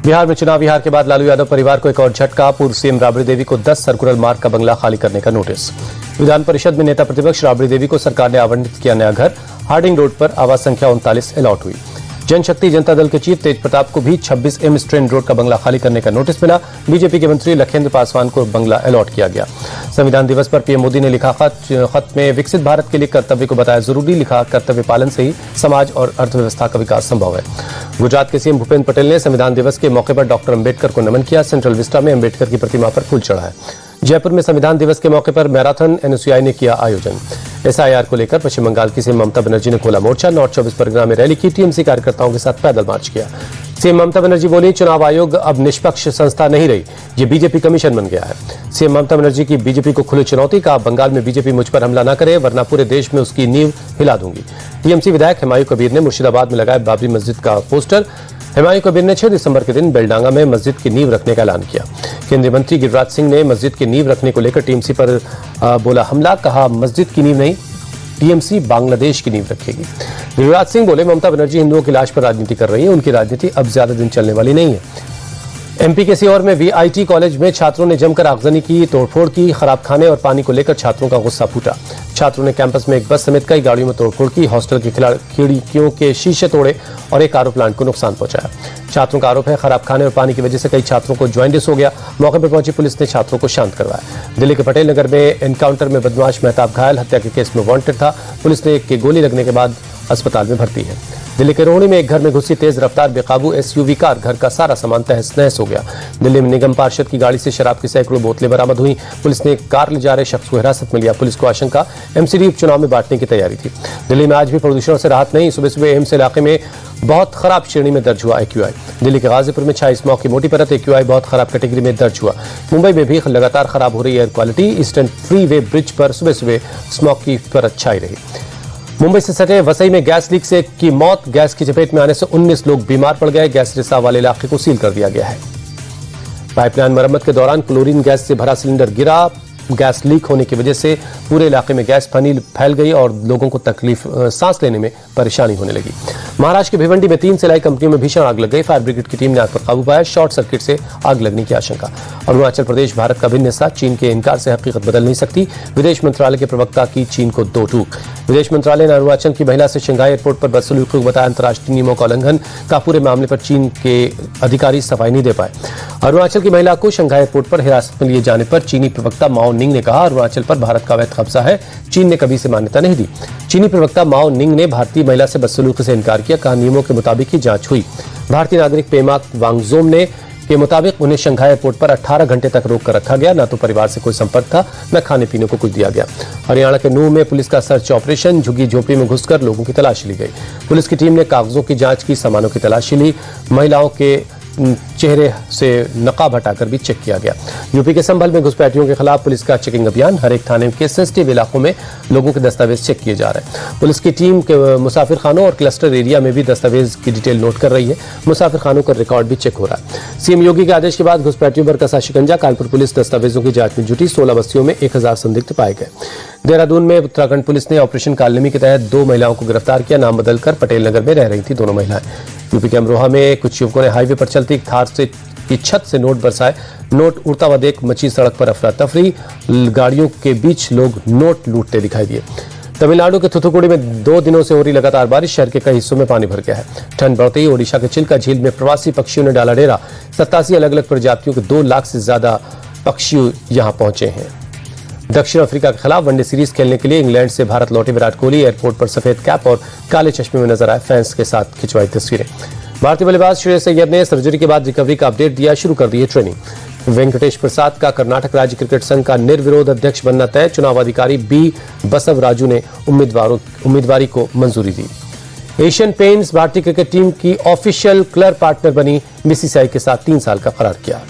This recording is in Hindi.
बिहार में चुनावी हार के बाद लालू यादव परिवार को एक और झटका। पूर्व सीएम राबड़ी देवी को 10 सर्कुलर मार्ग का बंगला खाली करने का नोटिस। विधान परिषद में नेता प्रतिपक्ष राबड़ी देवी को सरकार ने आवंटित किया नया घर। हार्डिंग रोड पर आवास संख्या 39 अलॉट हुई। जनशक्ति जनता दल के चीफ तेज प्रताप को भी 26M स्ट्रेन रोड का बंगला खाली करने का नोटिस मिला। बीजेपी के मंत्री लखेंद्र पासवान को बंगला अलॉट किया गया। संविधान दिवस पर पीएम मोदी ने लिखा खत में विकसित भारत के लिए कर्तव्य को बताया जरूरी। लिखा, कर्तव्य पालन से ही समाज और अर्थव्यवस्था का विकास संभव है। गुजरात के सीएम भूपेन्द्र पटेल ने संविधान दिवस के मौके पर डॉक्टर अंबेडकर को नमन किया। सेंट्रल विस्टा में अंबेडकर की प्रतिमा पर फूल चढ़ाया। जयपुर में संविधान दिवस के मौके पर मैराथन एनएसयूआई ने किया आयोजन। एसआईआर को लेकर पश्चिम बंगाल की सीएम ममता बनर्जी ने खोला मोर्चा। नॉर्थ 24 परगना में रैली की। टीएमसी कार्यकर्ताओं के साथ पैदल मार्च किया। सीएम ममता बनर्जी बोली, चुनाव आयोग अब निष्पक्ष संस्था नहीं रही, ये बीजेपी कमीशन बन गया है। सीएम ममता बनर्जी की बीजेपी को खुली चुनौती। का बंगाल में बीजेपी मुझ पर हमला न करे वरना पूरे देश में उसकी नींव हिला दूंगी। टीएमसी विधायक हुमायूं कबीर ने मुर्शिदाबाद में लगाया बाबरी मस्जिद का पोस्टर। हुमायूं कबीर ने 6 दिसंबर के दिन बेलडांगा में मस्जिद की नींव रखने का ऐलान किया। केंद्रीय मंत्री गिरिराज सिंह ने मस्जिद की नींव रखने को लेकर टीएमसी पर बोला हमला। कहा, मस्जिद की नींव नहीं, टीएमसी बांग्लादेश की नींव रखेगी। गिरिराज सिंह बोले, ममता बनर्जी हिंदुओं की लाश पर राजनीति कर रही है। उनकी राजनीति अब ज्यादा दिन चलने वाली नहीं है। एमपी के सीहोर में वीआईटी कॉलेज में छात्रों ने जमकर आगजनी की, तोड़फोड़ की। खराब खाने और पानी को लेकर छात्रों का गुस्सा फूटा। छात्रों ने कैंपस में एक बस समेत कई गाड़ियों में तोड़फोड़ की। हॉस्टल की खिड़कियों के शीशे तोड़े और एक आरो प्लांट को नुकसान पहुंचाया। छात्रों का आरोप है, खराब खाने और पानी की वजह से कई छात्रों को ज्वाइंटिस हो गया। मौके पर पहुंची पुलिस ने छात्रों को शांत करवाया। दिल्ली के पटेल नगर में एनकाउंटर में बदमाश मेहताब घायल। हत्या के केस में वांटेड था। पुलिस ने एक की गोली लगने के बाद अस्पताल में भर्ती है। दिल्ली के रोहिणी में एक घर में घुसी तेज रफ्तार बेकाबू एसयूवी कार। घर का सारा सामान तहस नहस हो गया। दिल्ली में निगम पार्षद की गाड़ी से शराब की सैकड़ों बोतलें बरामद हुई। पुलिस ने कार ले जा रहे शख्स को हिरासत में लिया। पुलिस को आशंका एमसीडी उपचुनाव में बांटने की तैयारी थी। दिल्ली में आज भी प्रदूषण से राहत नहीं। सुबह सुबह एम्स इलाके में बहुत खराब श्रेणी में दर्ज हुआ एक्यूआई। दिल्ली के गाजीपुर में छाई स्मॉग की मोटी परत। एक्यूआई बहुत खराब कैटेगरी में दर्ज हुआ। मुंबई में भी लगातार खराब हो रही air quality. Eastern freeway bridge पर सुबह सुबह स्मॉग की परत छाई रही। मुंबई से सटे वसई में गैस लीक से की मौत। गैस की चपेट में आने से 19 लोग बीमार पड़ गए। गैस रिसाव वाले इलाके को सील कर दिया गया है। पाइपलाइन मरम्मत के दौरान क्लोरीन गैस से भरा सिलेंडर गिरा। गैस लीक होने की वजह से पूरे इलाके में गैस फैल गई और लोगों को सांस लेने में परेशानी होने लगी। महाराष्ट्र के भिवंडी में 3 सिलाई कंपनियों में भीषण आग लग गई। फायर ब्रिगेड की टीम ने आग पर काबू पाया। शॉर्ट सर्किट से आग लगने की आशंका। अरुणाचल प्रदेश भारत का भिन्न हिस्सा। चीन के इनकार से हकीकत बदल नहीं सकती। विदेश मंत्रालय के प्रवक्ता की चीन को 2 टूक। विदेश मंत्रालय ने अरुणाचल की महिला से शंघाई एयरपोर्ट पर बदसलूकी को बताया अंतर्राष्ट्रीय नियमों का उल्लंघन। का पूरे मामले पर चीन के अधिकारी सफाई नहीं दे पाए। अरुणाचल की महिला को शंघाई एयरपोर्ट पर हिरासत में लिए जाने पर चीनी प्रवक्ता माओ निंग ने कहा, अरुणाचल पर भारत का अवैध कब्जा है। चीन ने कभी इसे मान्यता नहीं दी। चीनी प्रवक्ता माओ निंग ने भारतीय महिला से बदसलूकी से इनकार किया। कहा, नियमों के मुताबिक ही जांच हुई। भारतीय नागरिक पेमा वांगजोम ने के मुताबिक उन्हें शंघाई एयरपोर्ट पर 18 घंटे तक रोक कर रखा गया। न तो परिवार से कोई संपर्क था, न खाने पीने को कुछ दिया गया। हरियाणा के नूह में पुलिस का सर्च ऑपरेशन। झुग्गी झोपड़ी में घुसकर लोगों की तलाशी ली गई। पुलिस की टीम ने कागजों की जांच की, सामानों की तलाशी ली। महिलाओं के चेहरे से नकाब हटाकर भी चेक किया गया। यूपी के संभल में घुसपैठियों के खिलाफ पुलिस का चेकिंग अभियान। हर एक थाने के सेंसिटिव इलाकों में लोगों के दस्तावेज चेक किए जा रहे हैं। पुलिस की टीम के मुसाफिर खानों और क्लस्टर एरिया में भी दस्तावेज की डिटेल नोट कर रही है। मुसाफिर खानों का रिकॉर्ड भी चेक हो रहा है। सीएम योगी के आदेश के बाद घुसपैठियों पर कसा शिकंजा। कानपुर पुलिस दस्तावेजों की जांच में जुटी। 16 बस्तियों में 1000 संदिग्ध पाए गए। देहरादून में उत्तराखंड पुलिस ने ऑपरेशन कालनेमी के तहत 2 महिलाओं को गिरफ्तार किया। नाम बदलकर पटेल नगर में रह रही थी दोनों महिलाएं। यूपी के अमरोहा में कुछ युवकों ने हाईवे पर चलती थार से की छत से नोट बरसाए। नोट उड़ता हुआ देख मची सड़क पर अफरा तफरी। गाड़ियों के बीच लोग नोट लूटते दिखाई दिए। तमिलनाडु के थुथुकुडी में 2 दिनों से हो रही लगातार बारिश। शहर के कई हिस्सों में पानी भर गया है। ठंड बढ़ते ही ओडिशा के चिल्का झील में प्रवासी पक्षियों ने डाला डेरा। 87 अलग अलग प्रजातियों के 2 लाख से ज्यादा पक्षी यहां पहुंचे हैं। दक्षिण अफ्रीका के खिलाफ वनडे सीरीज खेलने के लिए इंग्लैंड से भारत लौटे विराट कोहली एयरपोर्ट पर सफेद कैप और काले चश्मे में नजर आए। फैंस के साथ खिंचवाई तस्वीरें। भारतीय बल्लेबाज श्रेयस अय्यर ने सर्जरी के बाद रिकवरी का अपडेट दिया। शुरू कर दी है ट्रेनिंग। वेंकटेश प्रसाद का कर्नाटक राज्य क्रिकेट संघ का निर्विरोध अध्यक्ष बनना तय। चुनाव अधिकारी बी बसवराजू ने उम्मीदवारी को मंजूरी दी। एशियन पेंट्स भारतीय क्रिकेट टीम की ऑफिशियल क्लर पार्टनर बनी। बीसीसीआई के साथ 3 साल का करार किया।